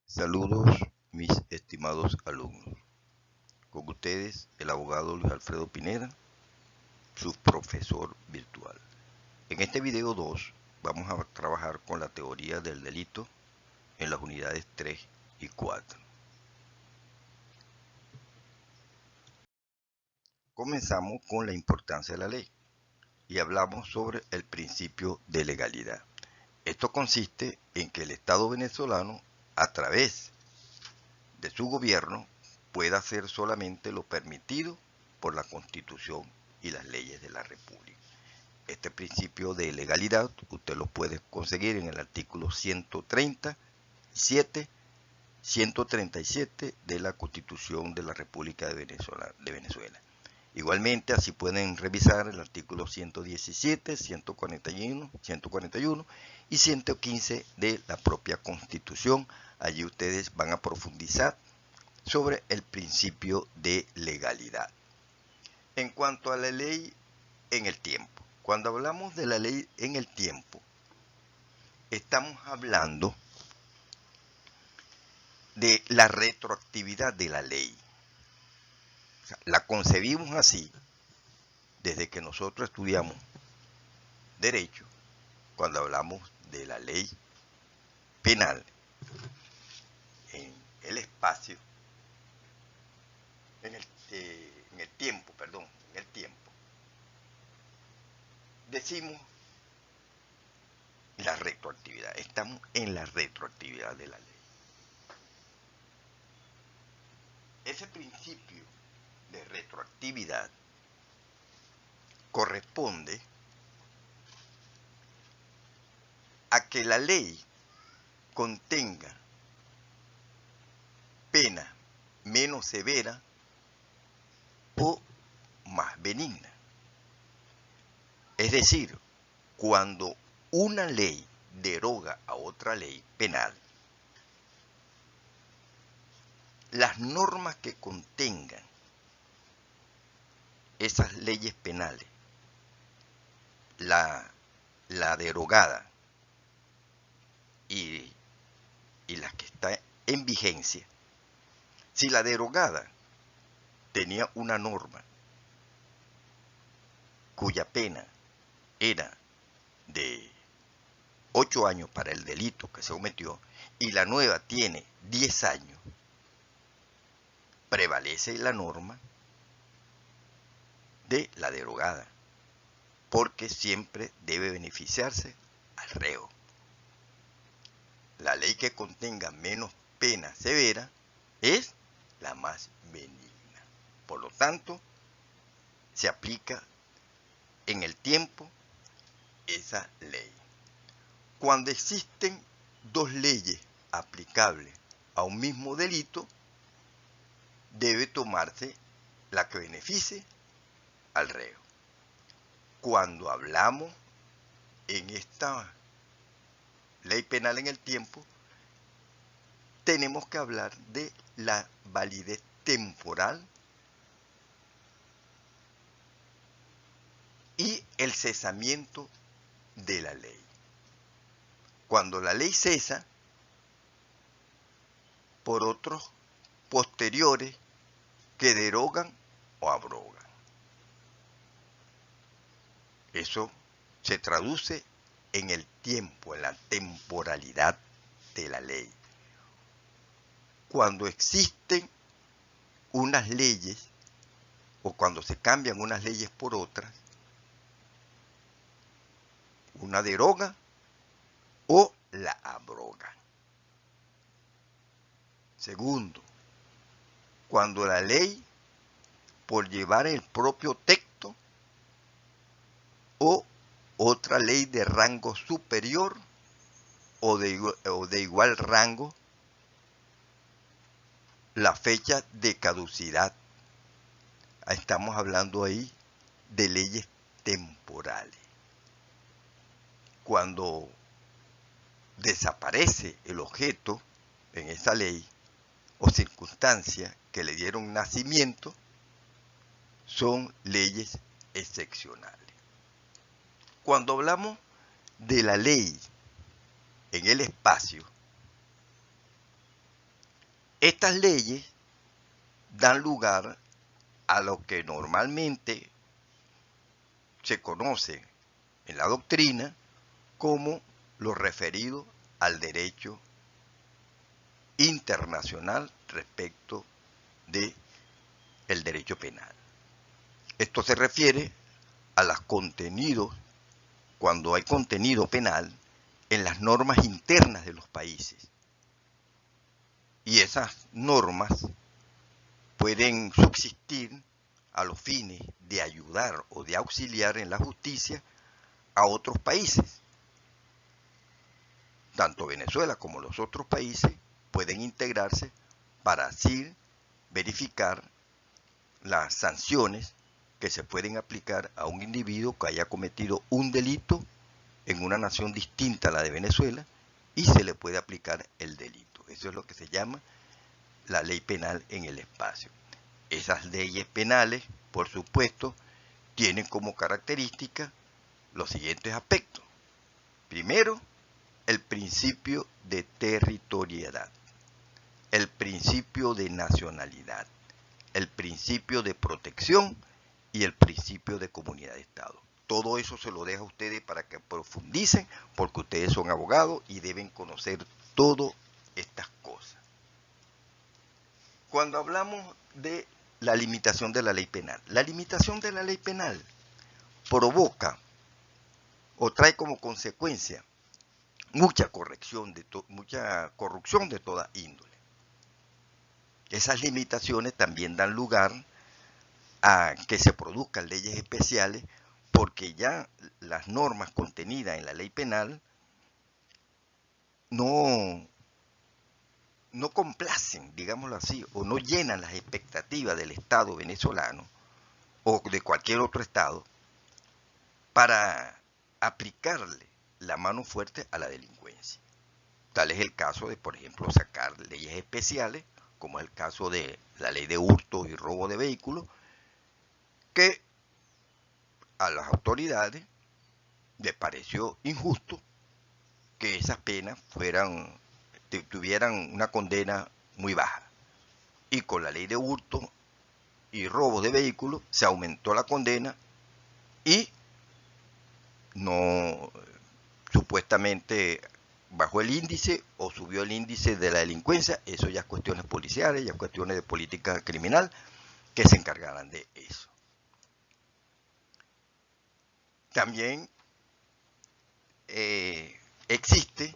Saludos, mis estimados alumnos. Con ustedes, el abogado Luis Alfredo Pineda, su profesor virtual. En este video 2 vamos a trabajar con la teoría del delito en las unidades 3 y 4. Comenzamos con la importancia de la ley y hablamos sobre el principio de legalidad. Esto consiste en que el Estado venezolano, a través de su gobierno, pueda hacer solamente lo permitido por la Constitución y las leyes de la República. Este principio de legalidad usted lo puede conseguir en el artículo 137 de la Constitución de la República de Venezuela. Igualmente, así pueden revisar el artículo 117, 141 y 115 de la propia Constitución. Allí ustedes van a profundizar sobre el principio de legalidad. En cuanto a la ley en el tiempo, cuando hablamos de la ley en el tiempo, estamos hablando de la retroactividad de la ley. O sea, la concebimos así desde que nosotros estudiamos derecho, cuando hablamos de la ley penal en el espacio, en el tiempo, decimos la retroactividad. Estamos en la retroactividad de la ley. Ese principio de retroactividad corresponde a que la ley contenga pena menos severa o más benigna. Es decir, cuando una ley deroga a otra ley penal, las normas que contengan esas leyes penales, la derogada y las que está en vigencia, si la derogada tenía una norma cuya pena era de 8 años para el delito que se cometió y la nueva tiene 10 años, prevalece la norma de la derogada, porque siempre debe beneficiarse al reo. La ley que contenga menos pena severa es la más benigna. Por lo tanto, se aplica en el tiempo esa ley. Cuando existen dos leyes aplicables a un mismo delito, debe tomarse la que beneficie al reo. Cuando hablamos en esta ley penal en el tiempo, tenemos que hablar de la validez temporal y el cesamiento de la ley. Cuando la ley cesa por otros posteriores que derogan o abrogan. Eso se traduce en el tiempo, en la temporalidad de la ley. Cuando existen unas leyes o cuando se cambian unas leyes por otras, una deroga o la abroga. Segundo, cuando la ley, por llevar el propio texto o otra ley de rango superior o de igual rango, la fecha de caducidad. Estamos hablando ahí de leyes temporales. Cuando desaparece el objeto en esa ley o circunstancia que le dieron nacimiento, son leyes excepcionales. Cuando hablamos de la ley en el espacio, Estas leyes dan lugar a lo que normalmente se conoce en la doctrina como lo referido al derecho internacional respecto del derecho penal. Esto se refiere a los contenidos, cuando hay contenido penal, en las normas internas de los países. Y esas normas pueden subsistir a los fines de ayudar o de auxiliar en la justicia a otros países. Tanto Venezuela como los otros países pueden integrarse para así verificar las sanciones que se pueden aplicar a un individuo que haya cometido un delito en una nación distinta a la de Venezuela y se le puede aplicar el delito. Eso es lo que se llama la ley penal en el espacio. Esas leyes penales, por supuesto, tienen como característica los siguientes aspectos. Primero, el principio de territorialidad, el principio de nacionalidad, el principio de protección y el principio de comunidad de Estado. Todo eso se lo dejo a ustedes para que profundicen, porque ustedes son abogados y deben conocer todas estas cosas. Cuando hablamos de la limitación de la ley penal, la limitación de la ley penal provoca o trae como consecuencia mucha corrupción de toda índole. Esas limitaciones también dan lugar a que se produzcan leyes especiales, porque ya las normas contenidas en la ley penal no complacen, digámoslo así, o no llenan las expectativas del Estado venezolano o de cualquier otro Estado para aplicarle la mano fuerte a la delincuencia. Tal es el caso de, por ejemplo, sacar leyes especiales, como es el caso de la ley de hurto y robo de vehículos, que a las autoridades les pareció injusto que esas penas tuvieran una condena muy baja. Y con la ley de hurto y robo de vehículos se aumentó la condena y no supuestamente bajó el índice o subió el índice de la delincuencia. Eso ya es cuestiones policiales, ya es cuestiones de política criminal que se encargarán de eso. También existe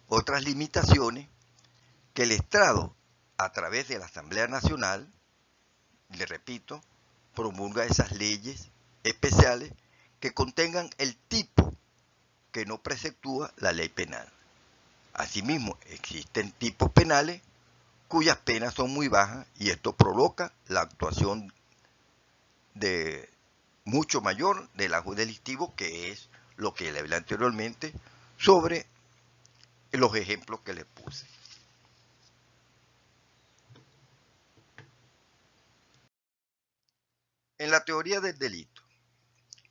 otras limitaciones que el Estado, a través de la Asamblea Nacional, le repito, promulga esas leyes especiales que contengan el tipo que no preceptúa la ley penal. Asimismo, existen tipos penales cuyas penas son muy bajas y esto provoca la actuación de mucho mayor del acto delictivo, que es lo que le hablé anteriormente sobre los ejemplos que les puse. En la teoría del delito,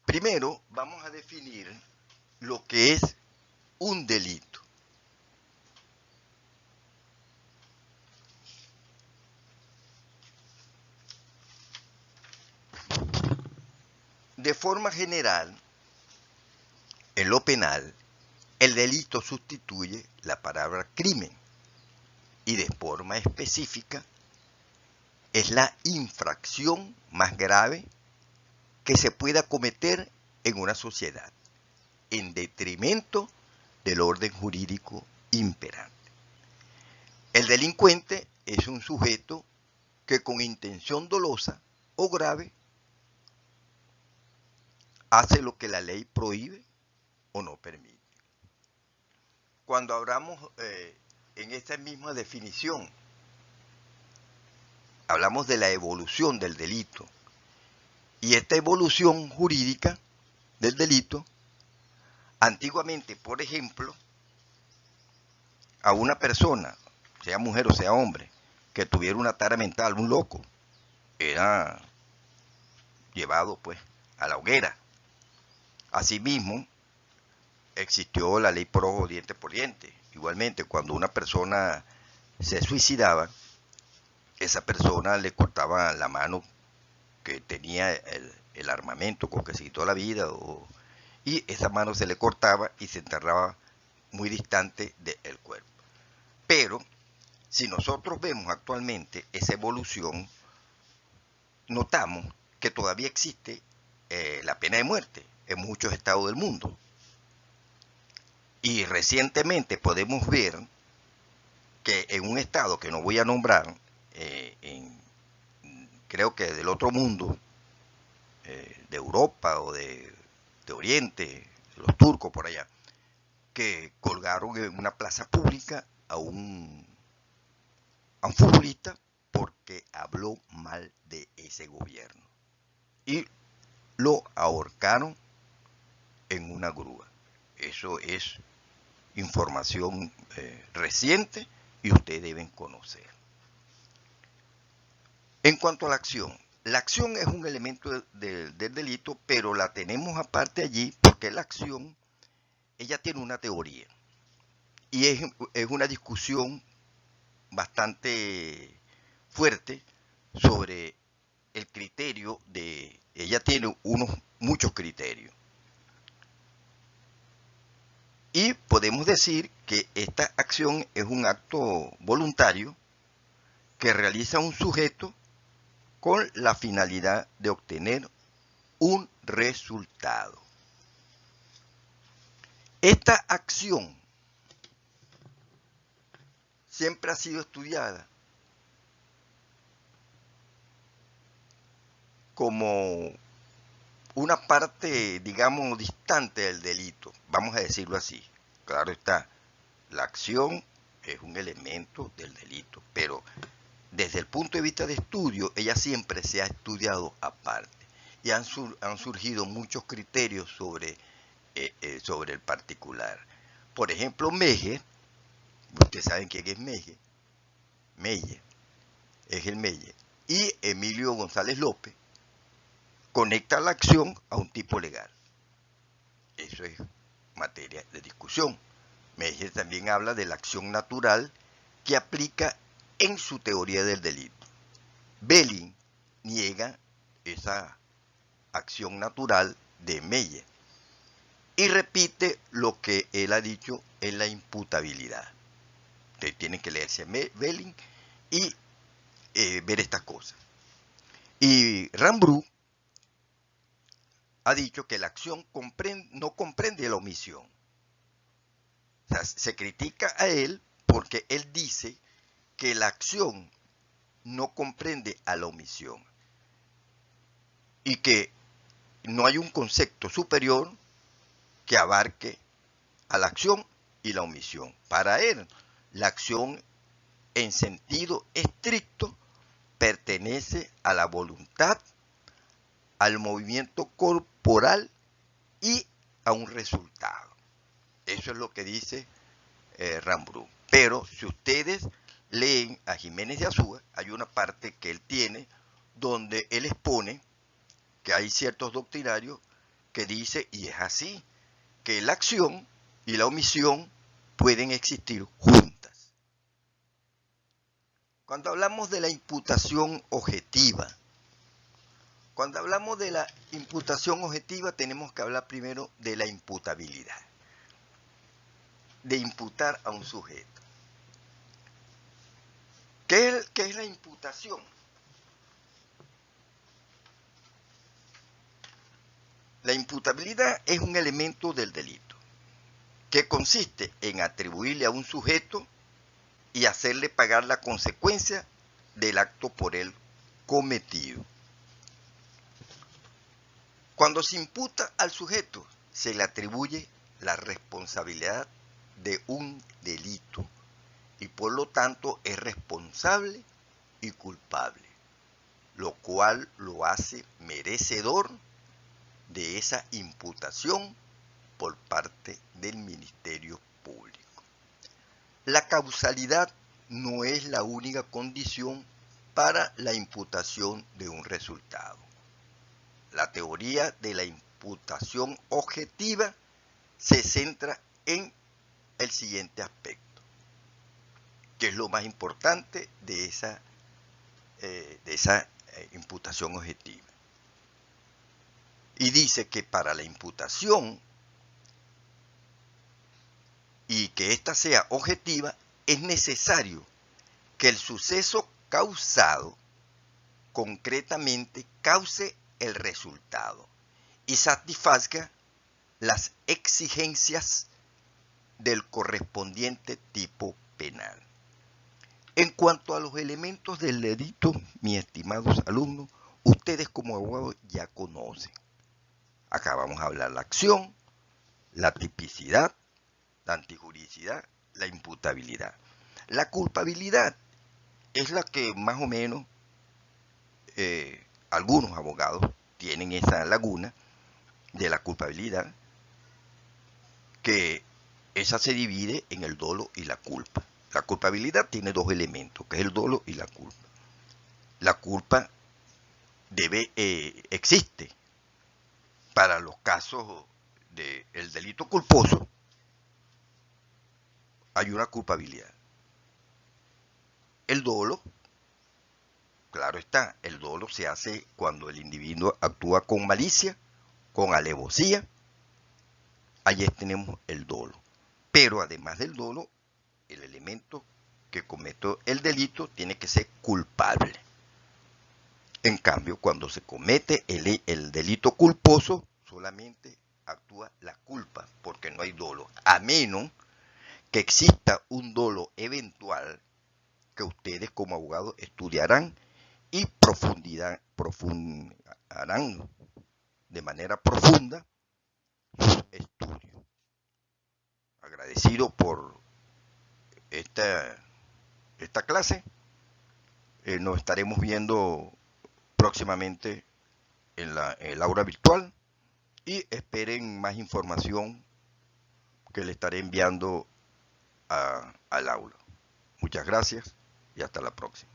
primero vamos a definir lo que es un delito. De forma general, en lo penal, el delito sustituye la palabra crimen y de forma específica es la infracción más grave que se pueda cometer en una sociedad en detrimento del orden jurídico imperante. El delincuente es un sujeto que con intención dolosa o grave hace lo que la ley prohíbe o no permite. Cuando hablamos en esta misma definición, hablamos de la evolución del delito. Y esta evolución jurídica del delito, antiguamente, por ejemplo, a una persona, sea mujer o sea hombre, que tuviera una tara mental, un loco, era llevado pues a la hoguera. Asimismo, existió la ley por ojo, diente por diente. Igualmente, cuando una persona se suicidaba, esa persona le cortaba la mano que tenía el armamento con que se quitó la vida, y esa mano se le cortaba y se enterraba muy distante del cuerpo. Pero si nosotros vemos actualmente esa evolución, notamos que todavía existe la pena de muerte en muchos estados del mundo. Y recientemente podemos ver que en un estado que no voy a nombrar, creo que del otro mundo, de Europa o de Oriente, los turcos por allá, que colgaron en una plaza pública a un futbolista porque habló mal de ese gobierno. Y lo ahorcaron en una grúa. Eso es información reciente y ustedes deben conocer. En cuanto a la acción es un elemento del delito, pero la tenemos aparte allí porque la acción, ella tiene una teoría y es una discusión bastante fuerte sobre el criterio de, ella tiene muchos criterios. Y podemos decir que esta acción es un acto voluntario que realiza un sujeto con la finalidad de obtener un resultado. Esta acción siempre ha sido estudiada como una parte, digamos, distante del delito, vamos a decirlo así. Claro está, la acción es un elemento del delito, pero desde el punto de vista de estudio, ella siempre se ha estudiado aparte. Y han surgido muchos criterios sobre el particular. Por ejemplo, Meyer, ustedes saben quién es Meyer, es el Meyer, y Emilio González López conecta la acción a un tipo legal. Eso es materia de discusión. Meyer también habla de la acción natural que aplica en su teoría del delito. Belling niega esa acción natural de Meyer y repite lo que él ha dicho en la imputabilidad. Ustedes tienen que leerse Belling y ver estas cosas. Y Rambrou ha dicho que la acción no comprende la omisión. O sea, se critica a él porque él dice que la acción no comprende a la omisión y que no hay un concepto superior que abarque a la acción y la omisión. Para él, la acción en sentido estricto pertenece a la voluntad, al movimiento corporal y a un resultado. Eso es lo que dice Rambrou. Pero si ustedes leen a Jiménez de Azúa, hay una parte que él tiene donde él expone que hay ciertos doctrinarios que dice, y es así, que la acción y la omisión pueden existir juntas. Cuando hablamos de la imputación objetiva, tenemos que hablar primero de la imputabilidad, de imputar a un sujeto. ¿Qué es la imputación? La imputabilidad es un elemento del delito que consiste en atribuirle a un sujeto y hacerle pagar la consecuencia del acto por él cometido. Cuando se imputa al sujeto, se le atribuye la responsabilidad de un delito y por lo tanto es responsable y culpable, lo cual lo hace merecedor de esa imputación por parte del Ministerio Público. La causalidad no es la única condición para la imputación de un resultado. La teoría de la imputación objetiva se centra en el siguiente aspecto. que es lo más importante de esa imputación objetiva. Y dice que para la imputación y que ésta sea objetiva, es necesario que el suceso causado concretamente cause el resultado y satisfaga las exigencias del correspondiente tipo penal. En cuanto a los elementos del delito, mis estimados alumnos, ustedes como abogados ya conocen. Acá vamos a hablar la acción, la tipicidad, la antijuridicidad, la imputabilidad. La culpabilidad es la que más o menos algunos abogados tienen esa laguna de la culpabilidad, que esa se divide en el dolo y la culpa. La culpabilidad tiene dos elementos, que es el dolo y la culpa. La culpa existe para los casos del delito culposo, hay una culpabilidad. El dolo, claro está, el dolo se hace cuando el individuo actúa con malicia, con alevosía. Allí tenemos el dolo. Pero además del dolo, el elemento que cometió el delito tiene que ser culpable. En cambio, cuando se comete el delito culposo, solamente actúa la culpa, porque no hay dolo, a menos que exista un dolo eventual que ustedes como abogados estudiarán y profundarán de manera profunda sus estudios. Agradecido por esta clase. Nos estaremos viendo próximamente en el aula virtual y esperen más información que le estaré enviando al aula. Muchas gracias y hasta la próxima.